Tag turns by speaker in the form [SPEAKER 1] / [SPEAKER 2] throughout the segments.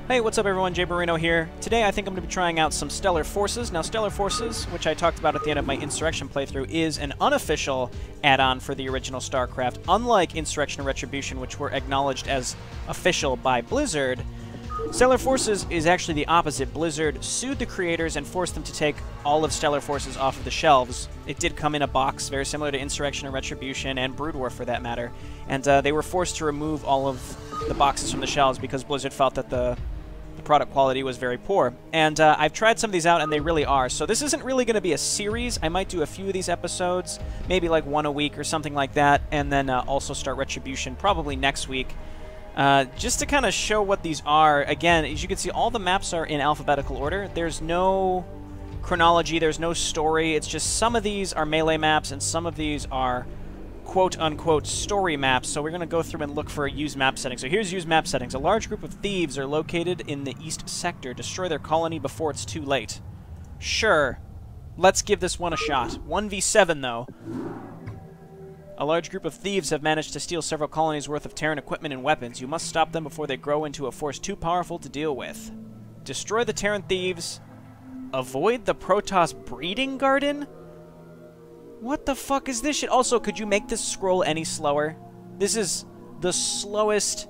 [SPEAKER 1] Hey, what's up everyone, JayborinoPlays here. Today I think I'm going to be trying out some Stellar Forces. Now Stellar Forces, which I talked about at the end of my Insurrection playthrough, is an unofficial add-on for the original Starcraft. Unlike Insurrection and Retribution, which were acknowledged as official by Blizzard, Stellar Forces is actually the opposite. Blizzard sued the creators and forced them to take all of Stellar Forces off of the shelves. It did come in a box very similar to Insurrection and Retribution and Brood War for that matter. And they were forced to remove all of the boxes from the shelves because Blizzard felt that the product quality was very poor. And I've tried some of these out and they really are. So this isn't really going to be a series. I might do a few of these episodes, maybe like one a week or something like that, and then also start Retribution probably next week. Just to kind of show what these are. Again, as you can see, all the maps are in alphabetical order. There's no chronology, there's no story. It's just some of these are melee maps and some of these are quote-unquote story maps. So we're going to go through and look for use map settings. So here's use map settings. A large group of thieves are located in the east sector. Destroy their colony before it's too late. Sure. Let's give this one a shot. 1v7 though. A large group of thieves have managed to steal several colonies worth of Terran equipment and weapons. You must stop them before they grow into a force too powerful to deal with. Destroy the Terran thieves. Avoid the Protoss breeding garden? What the fuck is this shit? Also, could you make this scroll any slower? This is the slowest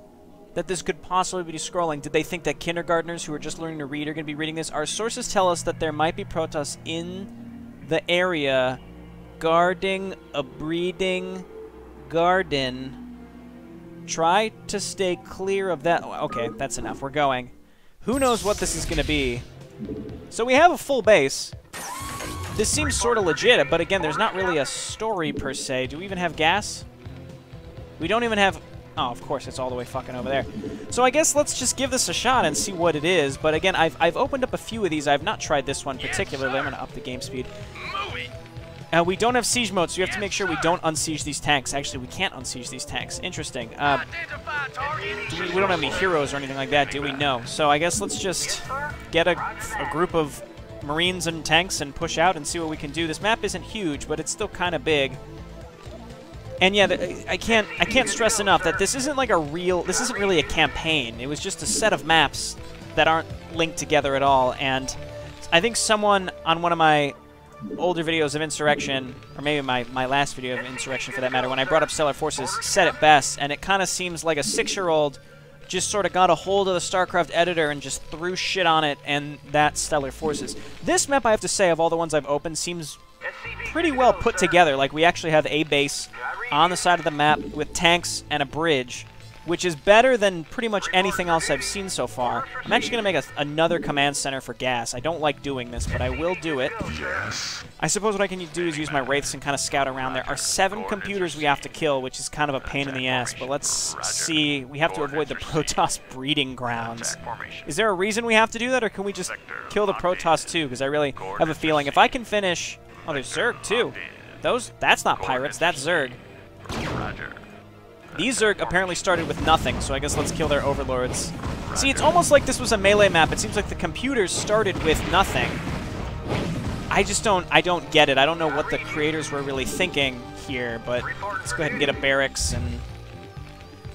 [SPEAKER 1] that this could possibly be scrolling. Did they think that kindergartners who are just learning to read are going to be reading this? Our sources tell us that there might be Protoss in the area guarding a breeding garden. Try to stay clear of that. Okay, that's enough. We're going. Who knows what this is going to be? So we have a full base. This seems sort of legit, but again, there's not really a story per se. Do we even have gas? We don't even have... Oh, of course, it's all the way fucking over there. So I guess let's just give this a shot and see what it is. But again, I've opened up a few of these. I've not tried this one particularly. I'm going to up the game speed. We don't have siege mode, so you have to make sure we don't unsiege these tanks. Actually, we can't unsiege these tanks. Interesting. We don't have any heroes or anything like that, do we? No. So I guess let's just get a group of Marines and tanks and push out and see what we can do. This map isn't huge, but it's still kind of big. And yeah, I can't stress enough that this isn't like this isn't really a campaign. It was just a set of maps that aren't linked together at all. And I think someone on one of my older videos of Insurrection, or maybe my last video of Insurrection for that matter, when I brought up Stellar Forces, said it best, and it kind of seems like a 6-year-old just sort of got a hold of the Starcraft editor and just threw shit on it, and that's Stellar Forces. This map, I have to say, of all the ones I've opened, seems pretty well put together. Like, we actually have a base on the side of the map with tanks and a bridge, which is better than pretty much anything else I've seen so far. I'm actually going to make another command center for gas. I don't like doing this, but I will do it. I suppose what I can do is use my wraiths and kind of scout around. There are 7 computers we have to kill, which is kind of a pain in the ass, but let's see. We have to avoid the Protoss breeding grounds. Is there a reason we have to do that, or can we just kill the Protoss too? Because I really have a feeling if I can finish... Oh, there's Zerg too. That's not pirates, that's Zerg. These Zerg apparently started with nothing, so I guess let's kill their overlords. See, it's almost like this was a melee map. It seems like the computers started with nothing. I don't get it. I don't know what the creators were really thinking here, but let's go ahead and get a barracks, and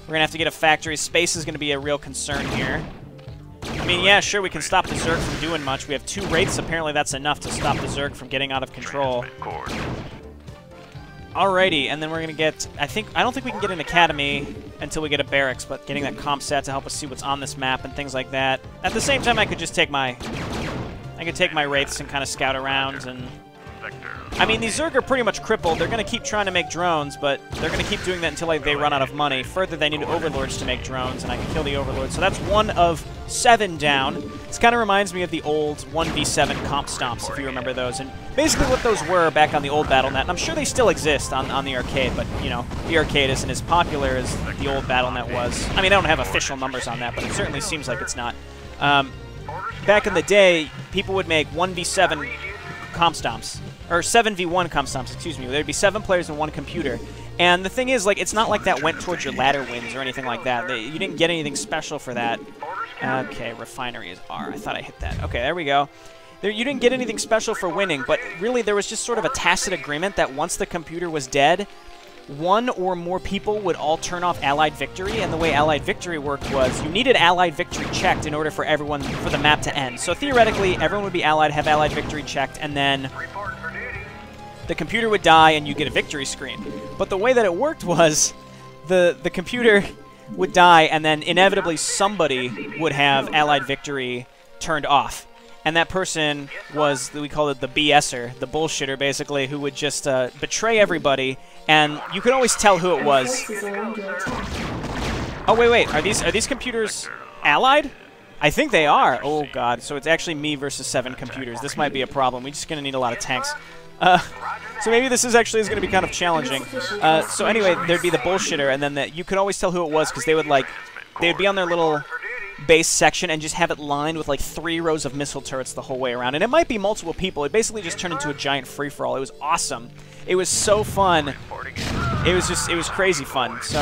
[SPEAKER 1] we're going to have to get a factory. Space is going to be a real concern here. I mean, yeah, sure, we can stop the Zerg from doing much. We have 2 wraiths. Apparently that's enough to stop the Zerg from getting out of control. Alrighty, and then we're gonna get... I don't think we can get an academy until we get a barracks, but getting that comp stat to help us see what's on this map and things like that. At the same time, I could just take my... wraiths and kind of scout around, and... I mean, these Zerg are pretty much crippled. They're gonna keep trying to make drones, but they're gonna keep doing that until they run out of money. Further, they need overlords to make drones, and I can kill the overlords. So that's 1 of 7 down. This kind of reminds me of the old 1v7 comp stomps, if you remember those. And basically what those were back on the old BattleNet, and I'm sure they still exist on the arcade, but, you know, the arcade isn't as popular as the old BattleNet was. I mean, I don't have official numbers on that, but it certainly seems like it's not. Back in the day, people would make 1v7 comp stomps. Or 7v1 comp stomps, excuse me. There'd be 7 players and 1 computer. And the thing is, like, it's not like that went towards your ladder wins or anything like that. You didn't get anything special for that. Okay, refinery is R. I thought I hit that. Okay, there we go. You didn't get anything special for winning, but really there was just sort of a tacit agreement that once the computer was dead, one or more people would all turn off Allied Victory, and the way Allied Victory worked was you needed Allied Victory checked in order for the map to end. So theoretically, everyone would be allied, have Allied Victory checked, and then the computer would die and you get a victory screen. But the way that it worked was the computer would die, and then inevitably somebody would have Allied Victory turned off. And that person was, we call it the BSer, the bullshitter, basically, who would just betray everybody, and you could always tell who it was. Oh, wait, are these computers allied? I think they are. Oh, God. So it's actually me versus 7 computers. This might be a problem. We're just going to need a lot of tanks. So maybe this is going to be kind of challenging. So anyway, there'd be the bullshitter, and then you could always tell who it was, because they would be on their little base section and just have it lined with like 3 rows of missile turrets the whole way around. And it might be multiple people. It basically just turned into a giant free-for-all. It was awesome. It was so fun. It was crazy fun. So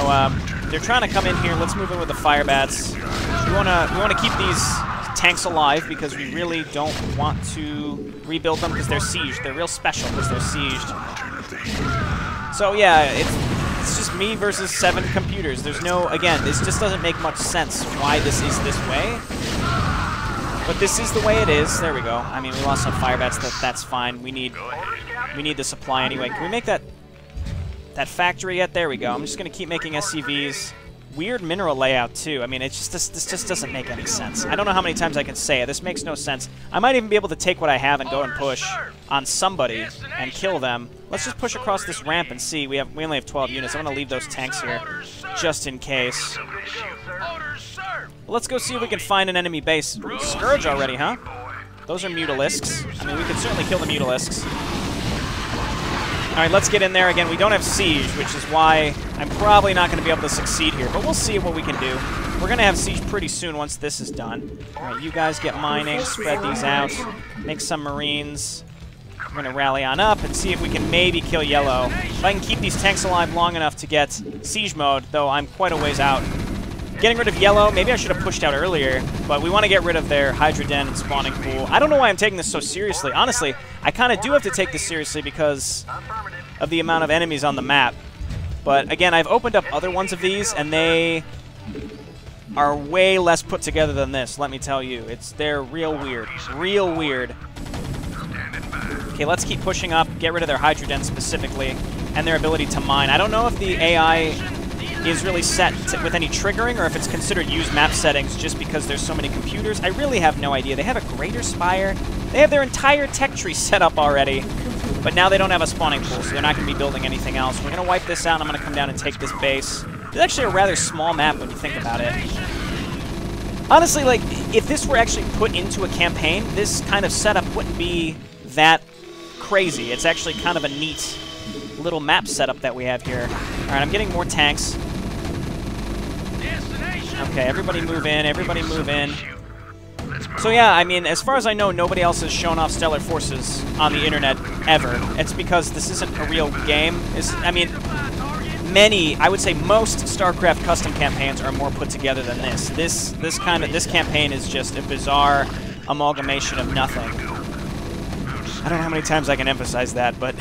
[SPEAKER 1] they're trying to come in here. Let's move in with the fire bats. We wanna keep these tanks alive because we really don't want to rebuild them because they're sieged. They're real special because they're sieged. So yeah, it's just me versus 7 computers. There's no, again, this just doesn't make much sense why this is this way. But this is the way it is. There we go. I mean, we lost some fire bats. That's fine. We need the supply anyway. Can we make that factory yet? There we go. I'm just going to keep making SCVs. Weird mineral layout, too. I mean, this just doesn't make any sense. I don't know how many times I can say it. This makes no sense. I might even be able to take what I have and go and push on somebody and kill them. Let's just push across this ramp and see. We only have 12 units. I'm going to leave those tanks here just in case. Well, let's go see if we can find an enemy base. Scourge already, huh? Those are mutalisks. I mean, we could certainly kill the mutalisks. Alright, let's get in there again. We don't have siege, which is why I'm probably not going to be able to succeed here, but we'll see what we can do. We're going to have siege pretty soon once this is done. Alright, you guys get mining, spread these out, make some marines. We're going to rally on up and see if we can maybe kill yellow. If I can keep these tanks alive long enough to get siege mode, though I'm quite a ways out. Getting rid of yellow, maybe I should have pushed out earlier, but we want to get rid of their Hydra Den and spawning pool. I don't know why I'm taking this so seriously. Honestly, I kind of do have to take this seriously because of the amount of enemies on the map. But again, I've opened up other ones of these, and they are way less put together than this, let me tell you. They're real weird. Real weird. Okay, let's keep pushing up, get rid of their Hydra Den specifically, and their ability to mine. I don't know if the AI is really set with any triggering, or if it's considered use map settings just because there's so many computers. I really have no idea. They have a greater spire. They have their entire tech tree set up already, but now they don't have a spawning pool, so they're not going to be building anything else. We're going to wipe this out, and I'm going to come down and take this base. It's actually a rather small map when you think about it. Honestly, like, if this were actually put into a campaign, this kind of setup wouldn't be that crazy. It's actually kind of a neat little map setup that we have here. Alright, I'm getting more tanks. Okay, everybody move in, everybody move in. So yeah, I mean, as far as I know, nobody else has shown off Stellar Forces on the internet ever. It's because this isn't a real game. I mean, I would say most StarCraft custom campaigns are more put together than this. This campaign is just a bizarre amalgamation of nothing. I don't know how many times I can emphasize that, but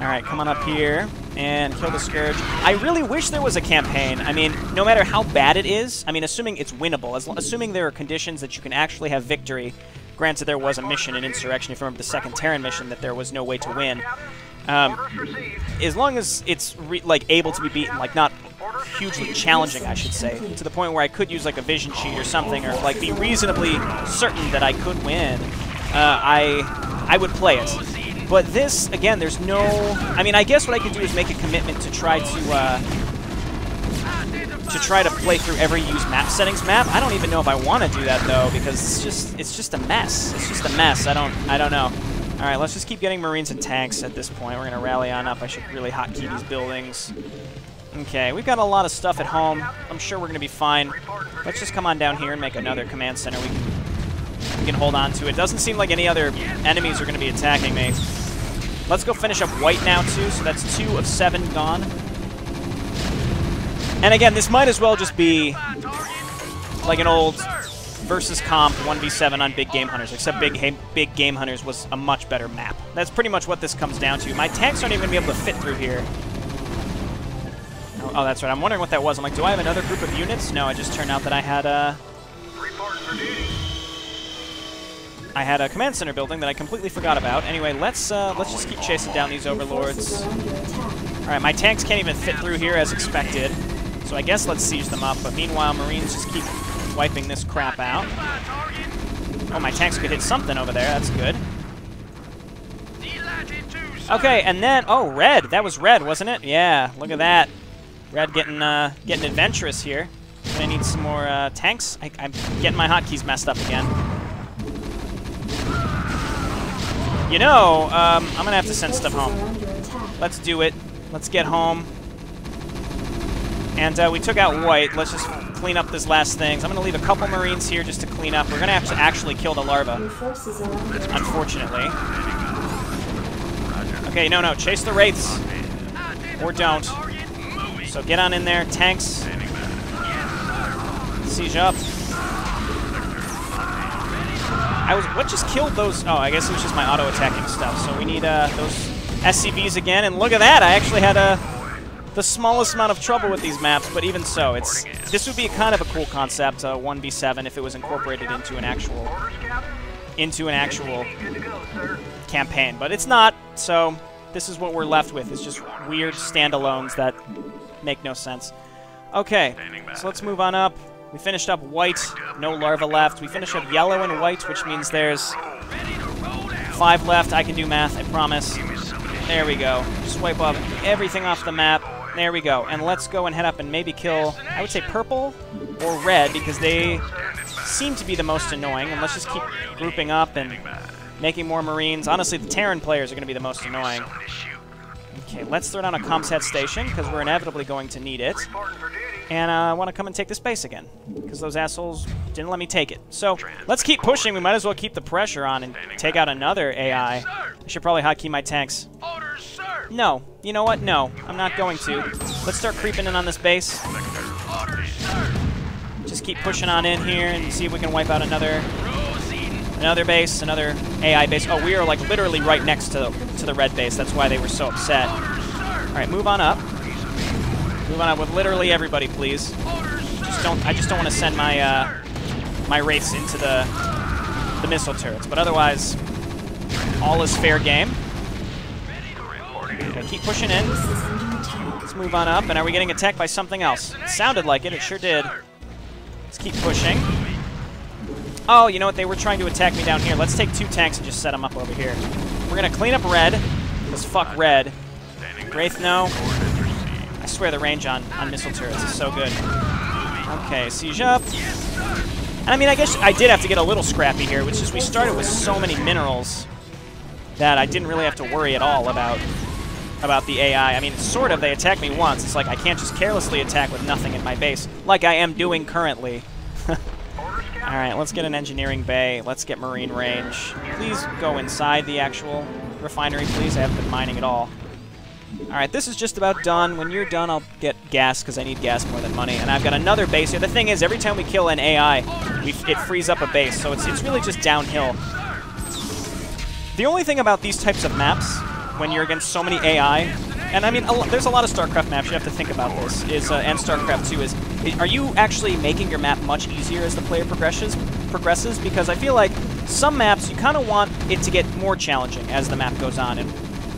[SPEAKER 1] alright, come on up here and kill the Scourge. I really wish there was a campaign. I mean, no matter how bad it is, I mean, assuming it's winnable, assuming there are conditions that you can actually have victory. Granted, there was a mission in Insurrection, if you remember the second Terran mission, that there was no way to win. As long as it's able to be beaten, like not hugely challenging, I should say, to the point where I could use like a vision cheat or something, or like be reasonably certain that I could win, I would play it. But this, again, there's no... I mean, I guess what I could do is make a commitment to try to play through every use map settings map. I don't even know if I want to do that though, because it's just a mess. It's just a mess. I don't know. All right, let's just keep getting Marines and tanks at this point. We're gonna rally on up. I should really hotkey these buildings. Okay, we've got a lot of stuff at home. I'm sure we're gonna be fine. Let's just come on down here and make another command center. We can hold on to it. Doesn't seem like any other enemies are going to be attacking me. Let's go finish up white now, too. So that's 2 of 7 gone. And again, this might as well just be like an old versus comp 1v7 on Big Game Hunters, except Big Game Hunters was a much better map. That's pretty much what this comes down to. My tanks aren't even going to be able to fit through here. Oh, that's right. I'm wondering what that was. I'm like, do I have another group of units? No, it just turned out that I had a command center building that I completely forgot about. Anyway, let's just keep chasing down these overlords. All right, my tanks can't even fit through here as expected, so I guess let's siege them up. But meanwhile, Marines just keep wiping this crap out. Oh, my tanks could hit something over there. That's good. Okay, and then, oh, red. That was red, wasn't it? Yeah, look at that. Red getting adventurous here. Gonna need some more tanks. I'm getting my hotkeys messed up again. You know, I'm gonna have to send stuff home. Let's do it. Let's get home. And we took out white. Let's just clean up this last things. I'm gonna leave a couple Marines here just to clean up. We're gonna have to actually kill the larva, unfortunately. Okay, no, chase the wraiths. Or don't. So get on in there, tanks. Siege up. What just killed those? Oh, I guess it was just my auto-attacking stuff. So we need those SCVs again, and look at that! I actually had the smallest amount of trouble with these maps, but even so, this would be kind of a cool concept, 1v7, if it was incorporated into an actual campaign. But it's not, so this is what we're left with. It's just weird standalones that make no sense. Okay, so let's move on up. We finished up white, no larva left. We finished up yellow and white, which means there's 5 left. I can do math, I promise. There we go. Just wipe up everything off the map. There we go. And let's go and head up and maybe kill, I would say purple or red, because they seem to be the most annoying. And let's just keep grouping up and making more Marines. Honestly, the Terran players are going to be the most annoying. Okay, let's throw down a comsat station, because we're inevitably going to need it. And I want to come and take this base again, because those assholes didn't let me take it. So let's keep pushing. We might as well keep the pressure on and take out another AI. I should probably hotkey my tanks. No. You know what? No. I'm not going to. Let's start creeping in on this base. Just keep pushing on in here and see if we can wipe out another base, another AI base. Oh, we are like literally right next to the red base. That's why they were so upset. All right, move on up. Move on up with literally everybody, please. I just don't want to send my my wraiths into the missile turrets. But otherwise, all is fair game. Okay, keep pushing in. Let's move on up. And are we getting attacked by something else? It sounded like it. It sure did. Let's keep pushing. Oh, you know what? They were trying to attack me down here. Let's take 2 tanks and just set them up over here. We're going to clean up red, because fuck red. Wraith, no. I swear the range on missile turrets is so good. Okay, siege up. And I mean, I guess I did have to get a little scrappy here, which is we started with so many minerals that I didn't really have to worry at all about the AI. I mean, sort of, they attacked me once. It's like I can't just carelessly attack with nothing in my base, like I am doing currently. Alright, let's get an engineering bay. Let's get marine range. Please go inside the actual refinery, please. I haven't been mining at all. Alright, this is just about done. When you're done, I'll get gas, because I need gas more than money. And I've got another base here. The thing is, every time we kill an AI, it frees up a base, so it's really just downhill. The only thing about these types of maps, when you're against so many AI, and I mean, there's a lot of Starcraft maps, you have to think about this, and Starcraft 2 is, are you actually making your map much easier as the player progresses? Because I feel like some maps, you kind of want it to get more challenging as the map goes on, and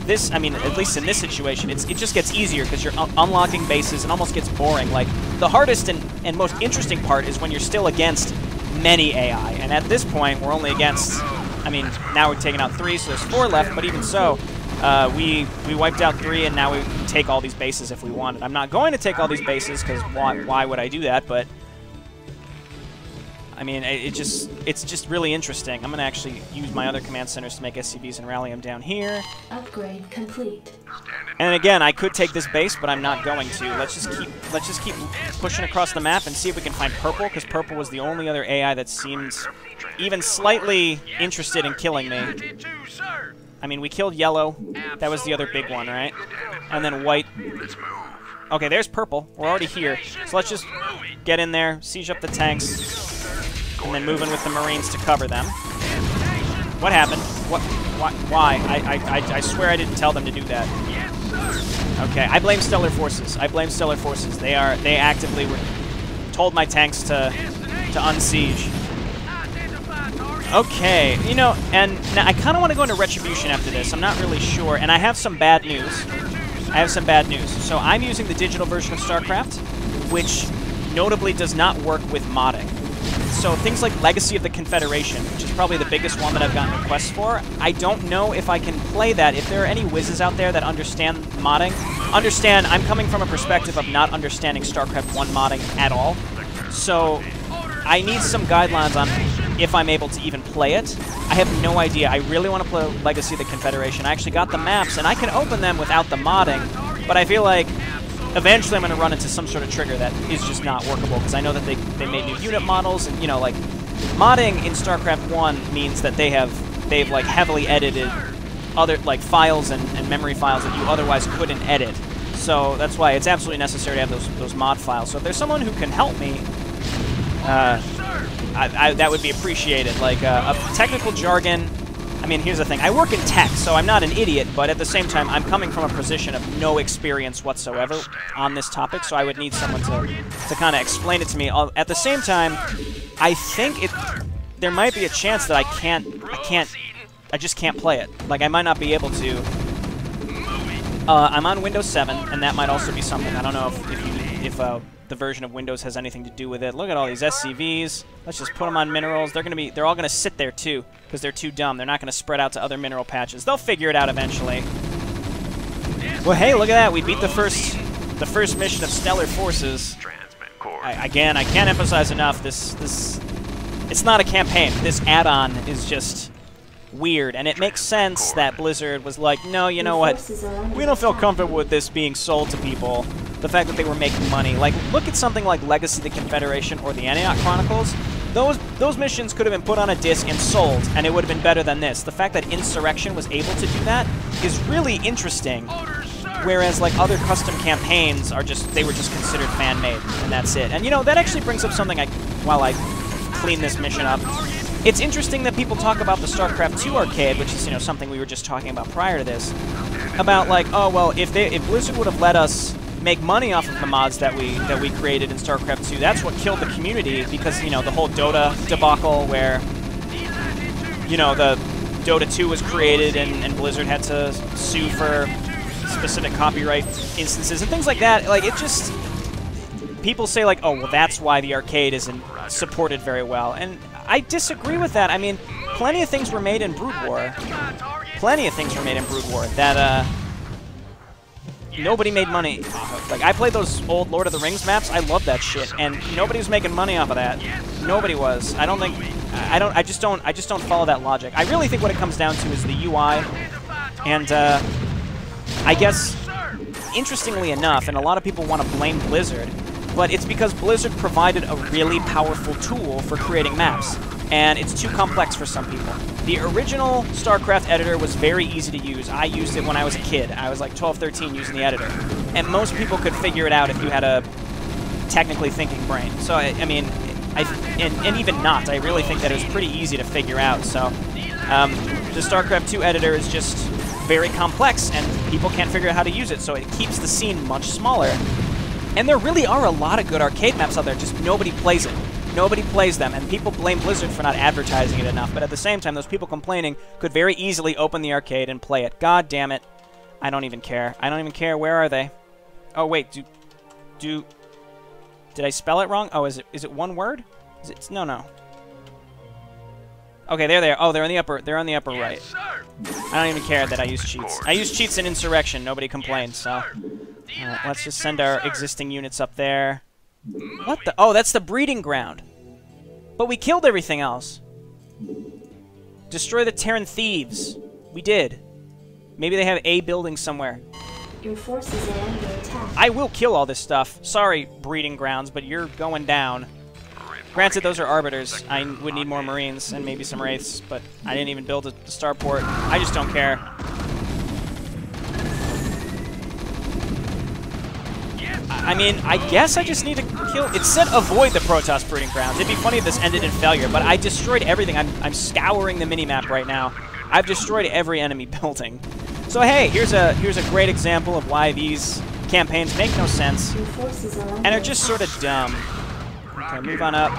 [SPEAKER 1] this, I mean, at least in this situation, it just gets easier because you're unlocking bases and almost gets boring. Like, the hardest and most interesting part is when you're still against many AI, and at this point, we're only against, I mean, now we're taking out 3, so there's 4 left, but even so, we wiped out 3, and now we can take all these bases if we wanted. I'm not going to take all these bases, because why would I do that, but I mean, it's just really interesting. I'm going to actually use my other command centers to make SCVs and rally them down here.
[SPEAKER 2] Upgrade complete.
[SPEAKER 1] And again, I could take this base, but I'm not going to. Let's just keep pushing across the map and see if we can find purple, because purple was the only other AI that seemed even slightly interested in killing me. I mean, we killed yellow. That was the other big one, right? And then white. Okay, there's purple. We're already here. So let's just get in there, siege up the tanks, and then move in with the Marines to cover them. What happened? What? Why? I swear I didn't tell them to do that. Okay, I blame Stellar Forces. I blame Stellar Forces. They actively told my tanks to unsiege. Okay, you know, and now I kind of want to go into Retribution after this. I'm not really sure, and I have some bad news. So I'm using the digital version of StarCraft, which notably does not work with modding. So things like Legacy of the Confederation, which is probably the biggest one that I've gotten requests for, I don't know if I can play that. If there are any whizzes out there that understand modding, understand I'm coming from a perspective of not understanding StarCraft 1 modding at all. So I need some guidelines on if I'm able to even play it. I have no idea. I really want to play Legacy of the Confederation. I actually got the maps, and I can open them without the modding, but I feel like eventually I'm going to run into some sort of trigger that is just not workable, because I know that they made new unit models, and, you know, like, modding in StarCraft 1 means that they've like, heavily edited other, like, files and memory files that you otherwise couldn't edit. So that's why it's absolutely necessary to have those mod files. So if there's someone who can help me, that would be appreciated. Like, a technical jargon. I mean, here's the thing. I work in tech, so I'm not an idiot, but at the same time, I'm coming from a position of no experience whatsoever on this topic, so I would need someone to kind of explain it to me. At the same time, I think there might be a chance that I just can't play it. Like, I might not be able to. I'm on Windows 7, and that might also be something. I don't know if the version of Windows has anything to do with it. Look at all these SCVs. Let's just put them on minerals. They're all gonna sit there too, because they're too dumb. They're not gonna spread out to other mineral patches. They'll figure it out eventually. Well, hey, look at that. We beat the first mission of Stellar Forces. Again, I can't emphasize enough. It's not a campaign. This add-on is just weird, and it makes sense that Blizzard was like, no, you know what? We don't feel comfortable with this being sold to people. The fact that they were making money. Like, look at something like Legacy of the Confederation or the Antioch Chronicles. Those missions could have been put on a disc and sold, and it would have been better than this. The fact that Insurrection was able to do that is really interesting, whereas, like, other custom campaigns they were just considered fan-made, and that's it. And, you know, that actually brings up something while I clean this mission up. It's interesting that people talk about the StarCraft 2 arcade, which is, you know, something we were just talking about prior to this, about, like, oh, well, if Blizzard would have let us make money off of the mods that we created in StarCraft 2. That's what killed the community, because, you know, the whole Dota debacle where, you know, the Dota 2 was created and Blizzard had to sue for specific copyright instances and things like that. Like, it just, people say, like, oh, well, that's why the arcade isn't supported very well. And I disagree with that. I mean, plenty of things were made in Brood War. That, nobody made money off of. Like, I played those old Lord of the Rings maps. I love that shit, and nobody was making money off of that. Nobody was. I just don't follow that logic. I really think what it comes down to is the UI, and I guess, interestingly enough, and a lot of people want to blame Blizzard, but it's because Blizzard provided a really powerful tool for creating maps, and it's too complex for some people. The original StarCraft editor was very easy to use. I used it when I was a kid. I was like 12, 13 using the editor. And most people could figure it out if you had a technically thinking brain. So, I mean, and even not, I really think that it was pretty easy to figure out. So, the StarCraft 2 editor is just very complex, and people can't figure out how to use it, so it keeps the scene much smaller. And there really are a lot of good arcade maps out there, just nobody plays it. Nobody plays them, and people blame Blizzard for not advertising it enough, but at the same time, those people complaining could very easily open the arcade and play it. God damn it. I don't even care. I don't even care. Where are they? Oh, wait. Did I spell it wrong? Oh, is it one word? No. Okay, there they are. Oh, they're on the upper right. I don't even care that I use cheats. I use cheats in Insurrection. Nobody complains, so. Alright, let's just send our existing units up there. What the? Oh, that's the breeding ground. But we killed everything else. Destroy the Terran thieves. We did. Maybe they have a building somewhere.
[SPEAKER 2] Your forces are under attack.
[SPEAKER 1] I will kill all this stuff. Sorry, breeding grounds, but you're going down. Granted, those are arbiters. I would need more marines and maybe some wraiths, but I didn't even build a starport. I just don't care. I mean, I guess I just need to kill... It said avoid the Protoss breeding grounds. It'd be funny if this ended in failure, but I destroyed everything. I'm scouring the minimap right now. I've destroyed every enemy building. So hey, here's a great example of why these campaigns make no sense and are just sort of dumb. Okay, move on up.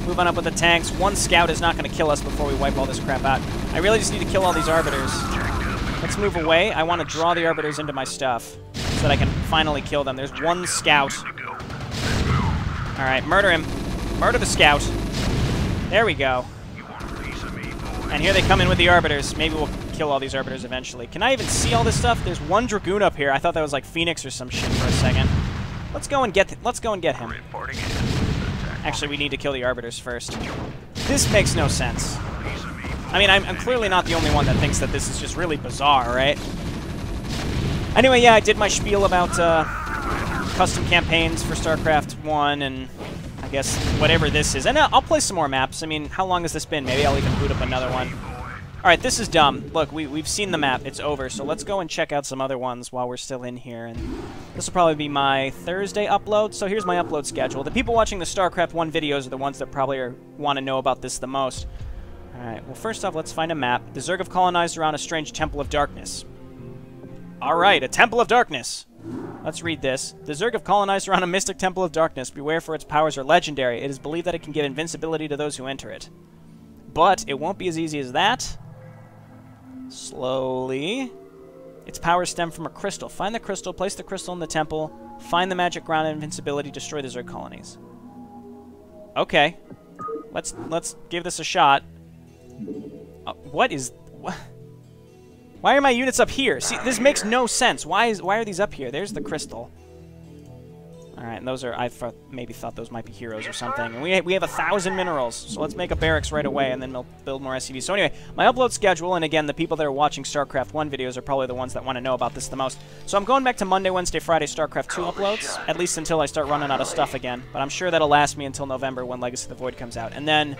[SPEAKER 1] Move on up with the tanks. One scout is not going to kill us before we wipe all this crap out. I really just need to kill all these arbiters. Let's move away. I want to draw the arbiters into my stuff so that I can finally kill them. There's one scout. Alright, murder him. Murder the scout. There we go. And here they come in with the arbiters. Maybe we'll kill all these arbiters eventually. Can I even see all this stuff? There's one dragoon up here. I thought that was like Phoenix or some shit for a second. Let's go and get him. Actually, we need to kill the arbiters first. This makes no sense. I mean, I'm clearly not the only one that thinks that this is just really bizarre, right? Anyway, yeah, I did my spiel about custom campaigns for Starcraft 1 and I guess whatever this is. And I'll play some more maps. I mean, how long has this been? Maybe I'll even boot up another one. Alright, this is dumb. Look, we've seen the map. It's over. So let's go and check out some other ones while we're still in here. And this will probably be my Thursday upload. So here's my upload schedule. The people watching the StarCraft 1 videos are the ones that probably want to know about this the most. Alright, well, first off, let's find a map. The Zerg have colonized around a strange Temple of Darkness. Alright, a Temple of Darkness. Let's read this. The Zerg have colonized around a mystic Temple of Darkness. Beware, for its powers are legendary. It is believed that it can give invincibility to those who enter it. But it won't be as easy as that. Slowly. Its powers stem from a crystal. Find the crystal, place the crystal in the temple, find the magic ground of invincibility, destroy the Zerg colonies. Okay. Let's give this a shot. What is... Why are my units up here? See, this makes no sense. Why are these up here? There's the crystal. Alright, and those are... I maybe thought those might be heroes or something. And we have 1,000 minerals, so let's make a barracks right away, and then we'll build more SCVs. So anyway, my upload schedule, and again, the people that are watching StarCraft 1 videos are probably the ones that want to know about this the most. So I'm going back to Monday, Wednesday, Friday StarCraft 2 uploads, at least until I start running out of stuff again. But I'm sure that'll last me until November when Legacy of the Void comes out. And then...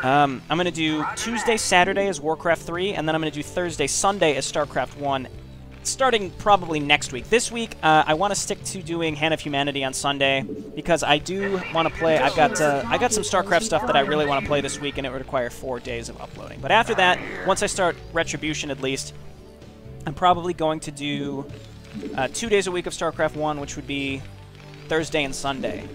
[SPEAKER 1] I'm going to do Tuesday, Saturday as Warcraft 3, and then I'm going to do Thursday, Sunday as Starcraft 1, starting probably next week. This week, I want to stick to doing Hand of Humanity on Sunday, because I do want to play... I got some StarCraft stuff that I really want to play this week, and it would require 4 days of uploading. But after that, once I start Retribution at least, I'm probably going to do 2 days a week of StarCraft 1, which would be Thursday and Sunday.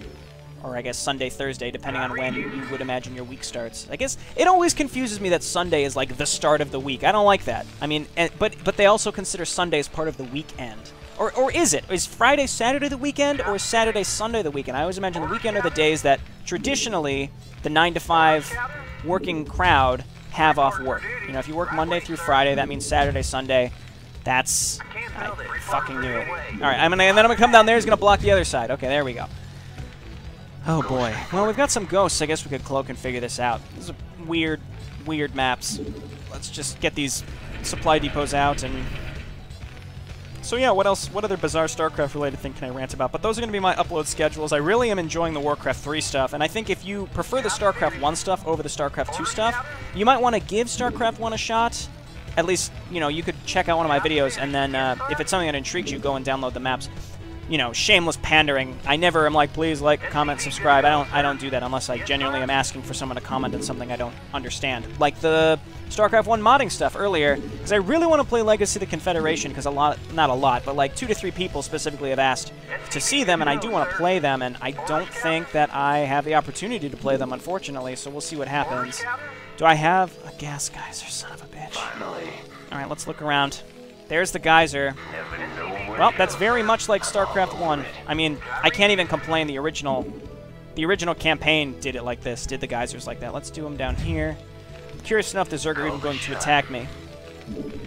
[SPEAKER 1] Or I guess Sunday, Thursday, depending on when you would imagine your week starts. I guess it always confuses me that Sunday is like the start of the week. I don't like that. I mean, but they also consider Sunday as part of the weekend. Or is it? Is Friday, Saturday the weekend, or is Saturday, Sunday the weekend? I always imagine the weekend are the days that traditionally the 9 to 5 working crowd have off work. You know, if you work Monday through Friday, that means Saturday, Sunday. That's... I fucking knew it. Alright, and then I'm going to come down there. He's going to block the other side. Okay, there we go. Oh boy. Well, we've got some ghosts. I guess we could cloak and figure this out. These are weird, weird maps. Let's just get these supply depots out and... So yeah, what else? What other bizarre StarCraft-related thing can I rant about? But those are going to be my upload schedules. I really am enjoying the Warcraft 3 stuff, and I think if you prefer the StarCraft 1 stuff over the StarCraft 2 stuff, you might want to give StarCraft 1 a shot. At least, you know, you could check out one of my videos, and then if it's something that intrigues you, go and download the maps. You know, shameless pandering. I never am like, please like, comment, subscribe. I don't do that unless I genuinely am asking for someone to comment on something I don't understand. Like the StarCraft 1 modding stuff earlier, because I really want to play Legacy of the Confederation, because not a lot, but like 2 to 3 people specifically have asked to see them, and I do want to play them, and I don't think that I have the opportunity to play them, unfortunately, so we'll see what happens. Do I have a gas geyser, son of a bitch? Alright, let's look around. There's the geyser. Well, that's very much like StarCraft 1. I mean, I can't even complain. The original campaign did it like this, did the geysers like that. Let's do them down here. I'm curious to know if the Zerg are even going to attack me.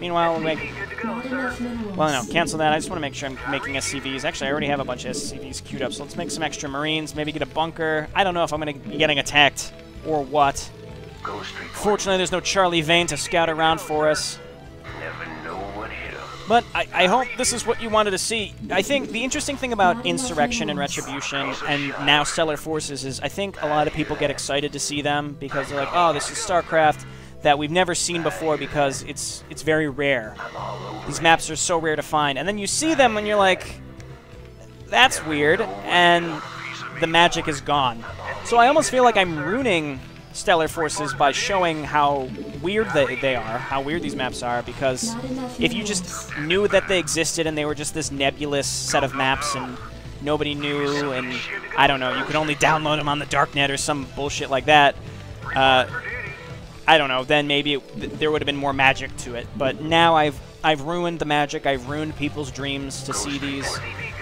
[SPEAKER 1] Meanwhile, we'll make... Well, no, cancel that. I just want to make sure I'm making SCVs. Actually, I already have a bunch of SCVs queued up, so let's make some extra Marines, maybe get a bunker. I don't know if I'm going to be getting attacked or what. Fortunately, there's no Charlie Vane to scout around for us. But I hope this is what you wanted to see. I think the interesting thing about Insurrection and Retribution and now Stellar Forces is I think a lot of people get excited to see them because they're like, oh, this is StarCraft that we've never seen before because it's very rare. These maps are so rare to find. And then you see them and you're like, that's weird, and the magic is gone. So I almost feel like I'm ruining Stellar Forces by showing how weird they are, how weird these maps are, because if you just knew that they existed and they were just this nebulous set of maps and nobody knew, and I don't know, you could only download them on the darknet or some bullshit like that, I don't know, then maybe there would have been more magic to it. But now I've ruined the magic, I've ruined people's dreams to see these.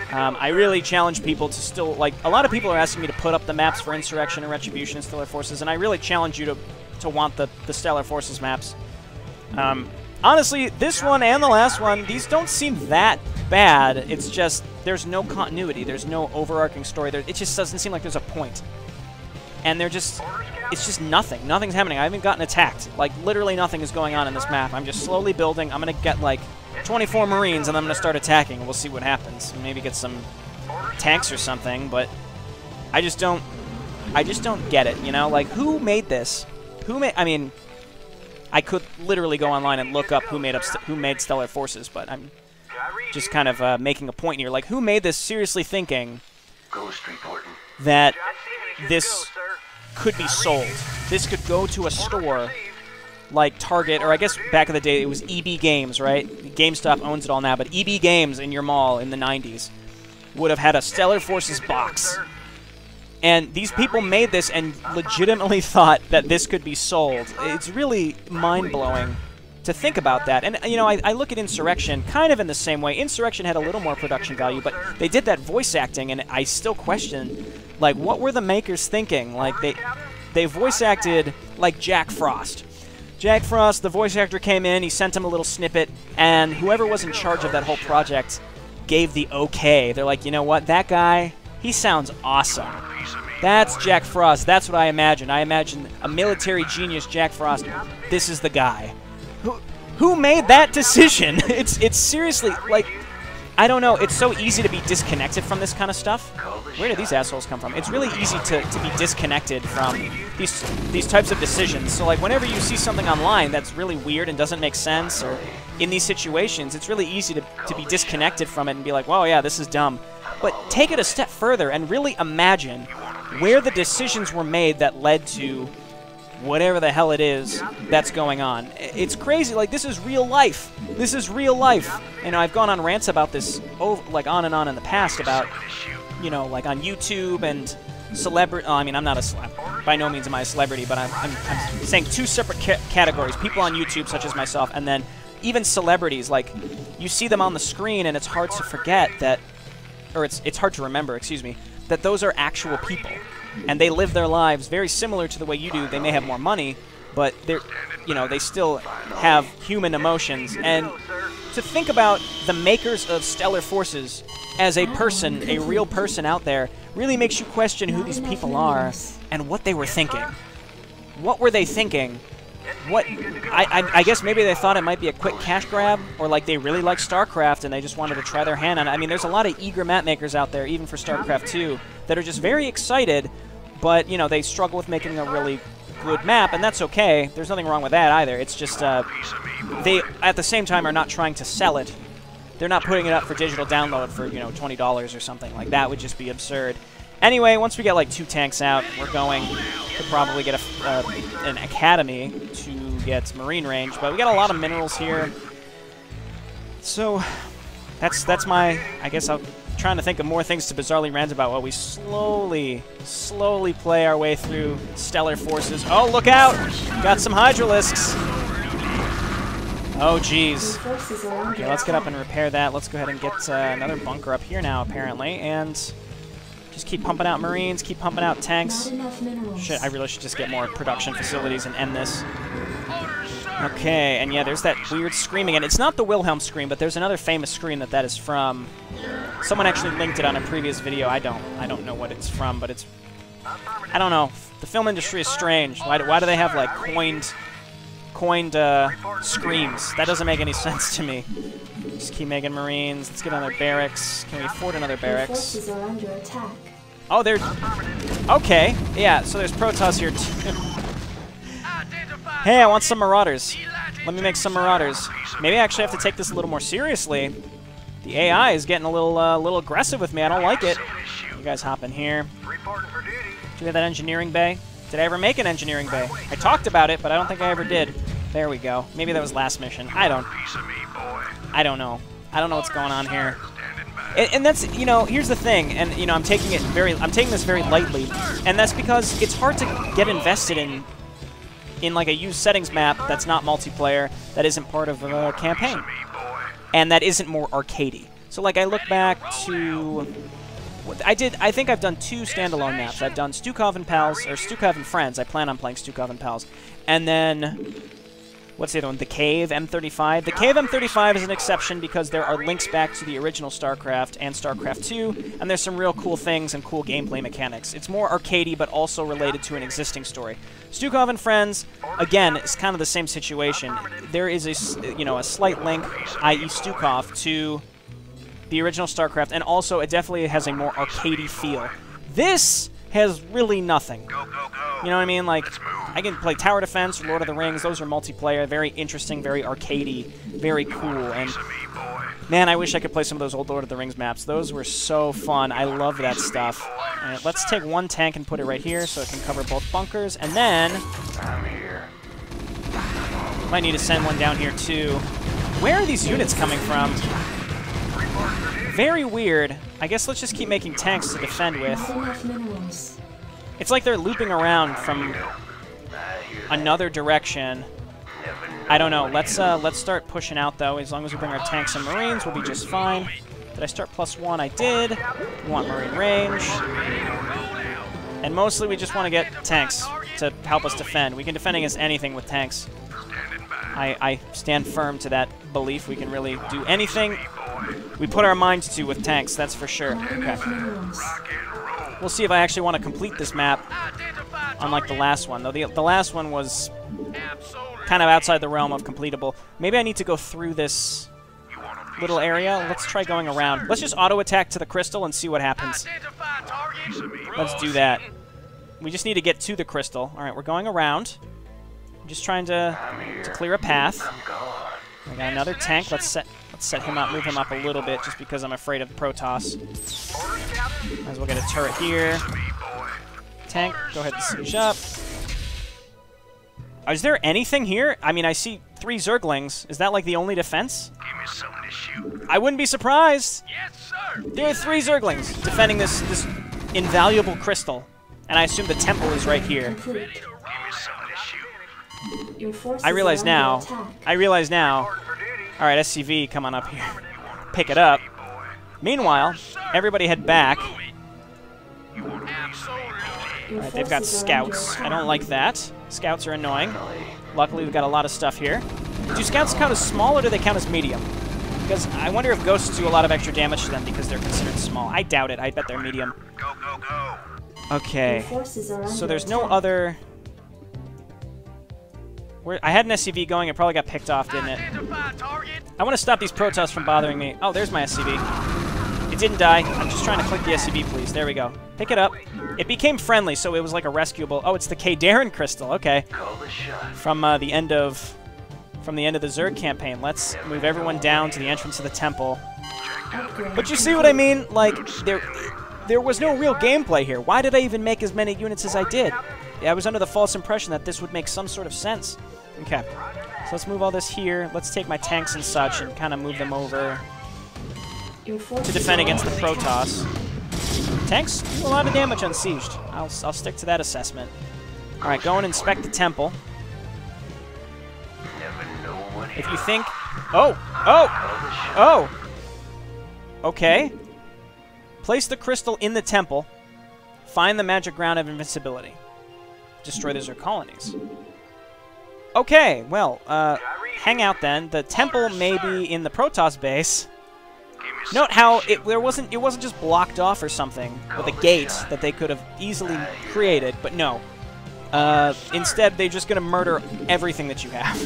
[SPEAKER 1] I really challenge people to still, like, a lot of people are asking me to put up the maps for Insurrection and Retribution and Stellar Forces, and I really challenge you to want the Stellar Forces maps. Honestly, this one and the last one, these don't seem that bad. It's just, there's no continuity, there's no overarching story. It just doesn't seem like there's a point. And they're just, it's just nothing. Nothing's happening. I haven't gotten attacked. Like, literally nothing is going on in this map. I'm just slowly building. I'm going to get, like, 24 Marines, and I'm going to start attacking, and we'll see what happens. Maybe get some tanks or something, but I just don't get it, you know? Like, who made this? I mean, I could literally go online and look up who made Stellar Forces, but I'm just kind of making a point here. Like, who made this seriously thinking that this could be sold? This could go to a store like Target, or I guess back in the day it was EB Games, right? GameStop owns it all now, but EB Games in your mall in the 90s would have had a Stellar Forces box. And these people made this and legitimately thought that this could be sold. It's really mind-blowing to think about that. And, you know, I look at Insurrection kind of in the same way. Insurrection had a little more production value, but they did that voice acting, and I still question, like, what were the makers thinking? Like, they voice acted like Jack Frost. Jack Frost, the voice actor, came in, he sent him a little snippet, and whoever was in charge of that whole project gave the okay. They're like, you know what, that guy, he sounds awesome. That's Jack Frost. That's what I imagine. I imagine a military genius, Jack Frost. This is the guy. Who made that decision? It's seriously, like, I don't know. It's so easy to be disconnected from this kind of stuff. Where do these assholes come from? It's really easy to be disconnected from these types of decisions. So, like, whenever you see something online that's really weird and doesn't make sense, or in these situations, it's really easy to be disconnected from it and be like, well, yeah, this is dumb. But take it a step further and really imagine where the decisions were made that led to whatever the hell it is that's going on. It's crazy. Like, this is real life. This is real life. You know, I've gone on rants about this, like, on and on in the past about, you know, like on YouTube and celebrity. I mean, I'm not a celeb. By no means am I a celebrity, but I'm saying two separate categories. People on YouTube, such as myself, and then even celebrities. Like, you see them on the screen, and it's hard to forget that, or it's hard to remember, excuse me, that those are actual people. And they live their lives very similar to the way you do. They may have more money, but they're, you know, they still have human emotions. And to think about the makers of Stellar Forces as a person, a real person out there, really makes you question who these people are and what they were thinking. What were they thinking? I guess maybe they thought it might be a quick cash grab, or like they really like Starcraft and they just wanted to try their hand on it. I mean, there's a lot of eager map makers out there, even for StarCraft 2, that are just very excited, but, you know, they struggle with making a really good map, and that's okay. There's nothing wrong with that either. It's just they, at the same time, are not trying to sell it. They're not putting it up for digital download for, you know, $20 or something. Like, that would just be absurd. Anyway, once we get, like, 2 tanks out, we're going to probably get an academy to get Marine range, but we got a lot of minerals here. So, that's my, I guess I'm trying to think of more things to bizarrely rant about while we slowly play our way through Stellar Forces. Oh, look out! Got some Hydralisks! Oh, jeez. Okay, let's get up and repair that. Let's go ahead and get another bunker up here now, apparently, and just keep pumping out Marines, keep pumping out tanks. Shit, I really should just get more production facilities and end this. Okay, and yeah, there's that weird scream again. It's not the Wilhelm scream, but there's another famous scream that is from. Someone actually linked it on a previous video. I don't know what it's from, but it's, I don't know. The film industry is strange. Why do they have, like, coined screams? That doesn't make any sense to me. Just keep making Marines. Let's get another barracks. Can we afford another barracks? Oh, they're... Okay. Yeah, so there's Protoss here, too. Hey, I want some Marauders. Let me make some Marauders. Maybe I actually have to take this a little more seriously. The AI is getting a little aggressive with me. I don't like it. You guys hop in here. Do we have that engineering bay? Did I ever make an engineering bay? I talked about it, but I don't think I ever did. There we go. Maybe that was last mission. I don't know. I don't know what's going on here. And that's, you know, here's the thing, and, you know, I'm taking this very lightly, and that's because it's hard to get invested in like a used settings map that's not multiplayer, that isn't part of a campaign, and that isn't more arcadey. So, like, I look back to... I think I've done 2 standalone maps. I've done Stukov and Pals, or Stukov and Friends. I plan on playing Stukov and Pals. And then... What's the other one? The Cave M35. The Cave M35 is an exception because there are links back to the original StarCraft and StarCraft 2, and there's some real cool things and cool gameplay mechanics. It's more arcadey, but also related to an existing story. Stukov and Friends, again, is kind of the same situation. There is a slight link, i.e. Stukov, to the original StarCraft, and also it definitely has a more arcadey feel. This has really nothing. You know what I mean? Like, I can play Tower Defense or Lord of the Rings. Those are multiplayer, very interesting, very arcadey, very cool. And man, I wish I could play some of those old Lord of the Rings maps. Those were so fun. I love that stuff. All right, let's take one tank and put it right here so it can cover both bunkers. And then might need to send one down here too. Where are these units coming from? Very weird. I guess let's just keep making tanks to defend with. It's like they're looping around from another direction. I don't know. Let's start pushing out though. As long as we bring our tanks and marines, we'll be just fine. Did I start +1? I did. We want marine range. And mostly we just want to get tanks to help us defend. We can defend against anything with tanks. I stand firm to that belief. We can really do anything we put our minds to with tanks, that's for sure. Okay. We'll see if I actually want to complete this map, unlike the last one. Though the last one was kind of outside the realm of completable. Maybe I need to go through this little area. Let's try going around. Let's just auto-attack to the crystal and see what happens. Let's do that. We just need to get to the crystal. All right, we're going around. I'm just trying to clear a path. I got another tank. Let's set him up, move him up a little bit, just because I'm afraid of Protoss. Might as well get a turret here. Tank, go ahead and siege up. Is there anything here? I mean, I see 3 Zerglings. Is that like the only defense?
[SPEAKER 3] Give me something to shoot.
[SPEAKER 1] I wouldn't be surprised.
[SPEAKER 3] Yes, sir.
[SPEAKER 1] There are 3 Zerglings defending this invaluable crystal, and I assume the temple is right here.
[SPEAKER 3] Give me something to shoot.
[SPEAKER 1] I realize now. All right, SCV, come on up here. Pick it up. Meanwhile, everybody head back. All right, they've got scouts. I don't like that. Scouts are annoying. Luckily, we've got a lot of stuff here. Do scouts count as small, or do they count as medium? Because I wonder if ghosts do a lot of extra damage to them because they're considered small. I doubt it. I bet they're medium.
[SPEAKER 3] Go, go, go.
[SPEAKER 1] Okay. So there's no other... I had an SCV going. It probably got picked off, didn't it? I want to stop these Protoss from bothering me. Oh, there's my SCV. It didn't die. I'm just trying to click the SCV, please. There we go. Pick it up. It became friendly, so it was like a rescuable. Oh, it's the Kaydarin crystal. Okay. From the end of the Zerg campaign. Let's move everyone down to the entrance of the temple. But you see what I mean? Like there was no real gameplay here. Why did I even make as many units as I did? I was under the false impression that this would make some sort of sense. Okay, so let's move all this here. Let's take my tanks and such and kind of move them over to defend against the Protoss. Tanks do a lot of damage unsieged. I'll stick to that assessment. All right, go and inspect the temple. If you think... Oh! Okay. Place the crystal in the temple. Find the magic ground of invincibility. Destroy the Zerg colonies. Okay, well, hang out then. The temple may be in the Protoss base. Note how it wasn't just blocked off or something with a gate that they could have easily created, but no. Instead, they're just gonna murder everything that you have.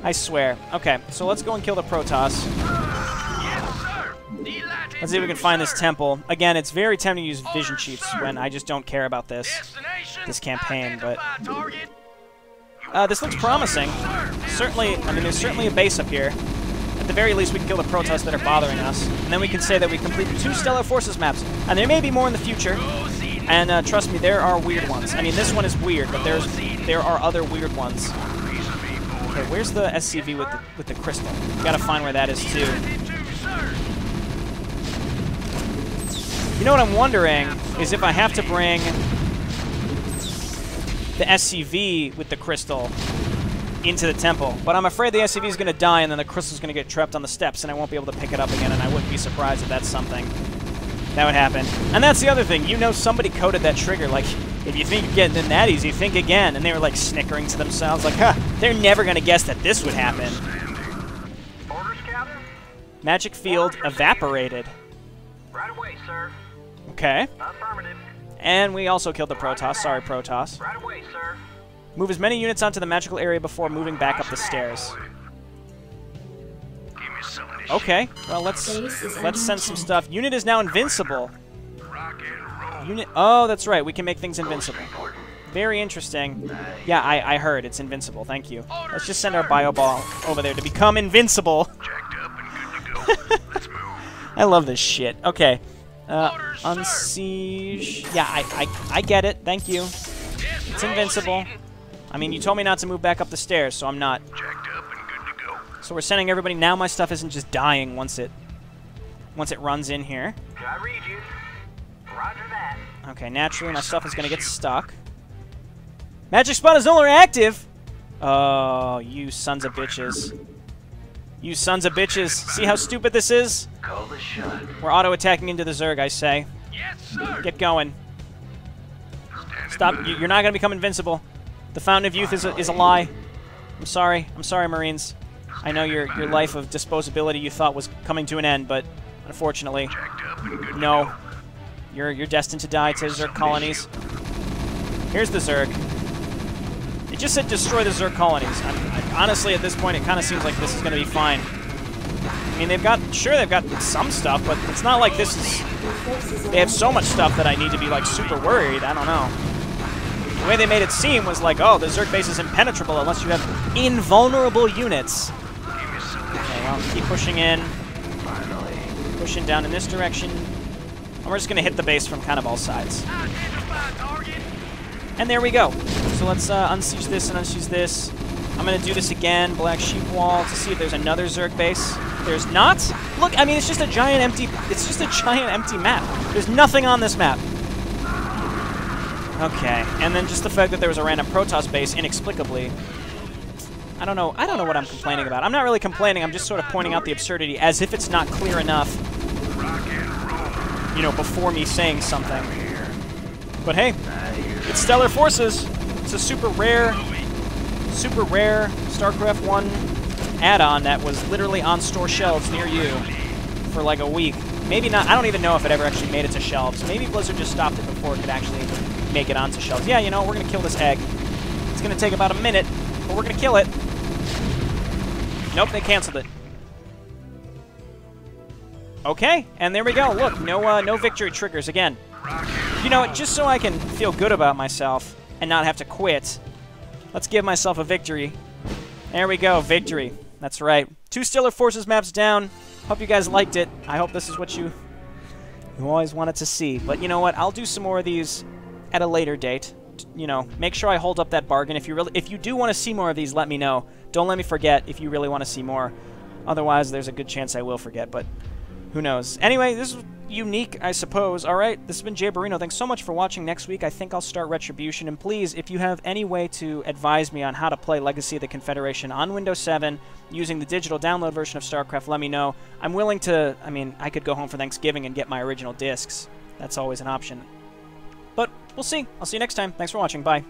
[SPEAKER 1] I swear. Okay, so let's go and kill the Protoss. Let's see if we can find this temple. Again, it's very tempting to use vision cheats when I just don't care about this campaign, but this looks promising. Certainly, I mean, there's certainly a base up here. At the very least, we can kill the Protoss that are bothering us, and then we can say that we completed 2 Stellar Forces maps, and there may be more in the future. And trust me, there are weird ones. I mean, this one is weird, but there are other weird ones. Okay, where's the SCV with the crystal? We gotta find where that is too. You know what I'm wondering is if I have to bring the SCV with the crystal into the temple. But I'm afraid the SCV is going to die and then the crystal is going to get trapped on the steps and I won't be able to pick it up again, and I wouldn't be surprised if that's something that would happen. And that's the other thing. You know, somebody coded that trigger. Like, if you think you're getting in that easy, think again. And they were like snickering to themselves like, huh, they're never going to guess that this would happen.
[SPEAKER 3] Orders, Captain?
[SPEAKER 1] Magic field evaporated.
[SPEAKER 3] Right away, sir.
[SPEAKER 1] Okay.
[SPEAKER 3] Affirmative.
[SPEAKER 1] And we also killed the Protoss. Sorry, Protoss.
[SPEAKER 3] Right away, sir.
[SPEAKER 1] Move as many units onto the magical area before moving back up the stairs. Okay, well, let's send some stuff. Unit is now invincible. Unit, oh, that's right. We can make things invincible. Very interesting. Yeah, I heard it's invincible. Thank you. Let's just send our bio ball over there to become invincible. I love this shit. Okay. Unsiege. Yeah, I get it. Thank you. It's invincible. I mean, you told me not to move back up the stairs, so I'm not. So we're sending everybody. Now my stuff isn't just dying once it runs in here.
[SPEAKER 3] I read you. Roger that.
[SPEAKER 1] Okay, naturally my stuff is going to get stuck. Magic spot is no longer active. Oh, you sons of bitches. You sons of bitches. See how stupid this is?
[SPEAKER 3] Call the shot.
[SPEAKER 1] We're auto-attacking into the Zerg, I say.
[SPEAKER 3] Yes, sir.
[SPEAKER 1] Get going. Stop. You're not going to become invincible. The Fountain of Youth is a lie. I'm sorry. I'm sorry, Marines. I know your life of disposability you thought was coming to an end, but unfortunately, no. You're destined to die to Zerg colonies. Here's the Zerg. It just said destroy the Zerg colonies. Honestly, at this point, it kind of seems like this is going to be fine. I mean, they've got some stuff, but it's not like this is... They have so much stuff that I need to be, like, super worried. I don't know. The way they made it seem was like, oh, the Zerg base is impenetrable unless you have invulnerable units. Okay, well, keep pushing in. Pushing down in this direction. And we're just going to hit the base from kind of all sides. And there we go. So let's unsiege this and unsiege this. I'm going to do this again, Black Sheep Wall, to see if there's another Zerg base. There's not. Look, I mean, it's just a giant empty map. There's nothing on this map. Okay, and then just the fact that there was a random Protoss base inexplicably. I don't know what I'm complaining about. I'm not really complaining, I'm just sort of pointing out the absurdity as if it's not clear enough, you know, before me saying something. But hey, it's Stellar Forces. It's a super rare StarCraft 1 add-on that was literally on store shelves near you for like a week. Maybe not, I don't even know if it ever actually made it to shelves. Maybe Blizzard just stopped it before it could actually make it onto shelves. Yeah, you know, we're going to kill this egg. It's going to take about a minute, but we're going to kill it. Nope, they canceled it. Okay, and there we go. Look, no victory triggers again. You know, just so I can feel good about myself and not have to quit, let's give myself a victory. There we go, victory. That's right. 2 Stellar Forces maps down. Hope you guys liked it. I hope this is what you always wanted to see. But you know what? I'll do some more of these at a later date. You know, make sure I hold up that bargain. If you do want to see more of these, let me know. Don't let me forget if you really want to see more. Otherwise, there's a good chance I will forget, but who knows. Anyway, this is unique, I suppose. All right, this has been JayborinoPlays. Thanks so much for watching. Next week, I think I'll start Retribution. And please, if you have any way to advise me on how to play Legacy of the Confederation on Windows 7 using the digital download version of StarCraft, let me know. I'm willing to, I mean, I could go home for Thanksgiving and get my original discs. That's always an option. But we'll see. I'll see you next time. Thanks for watching. Bye.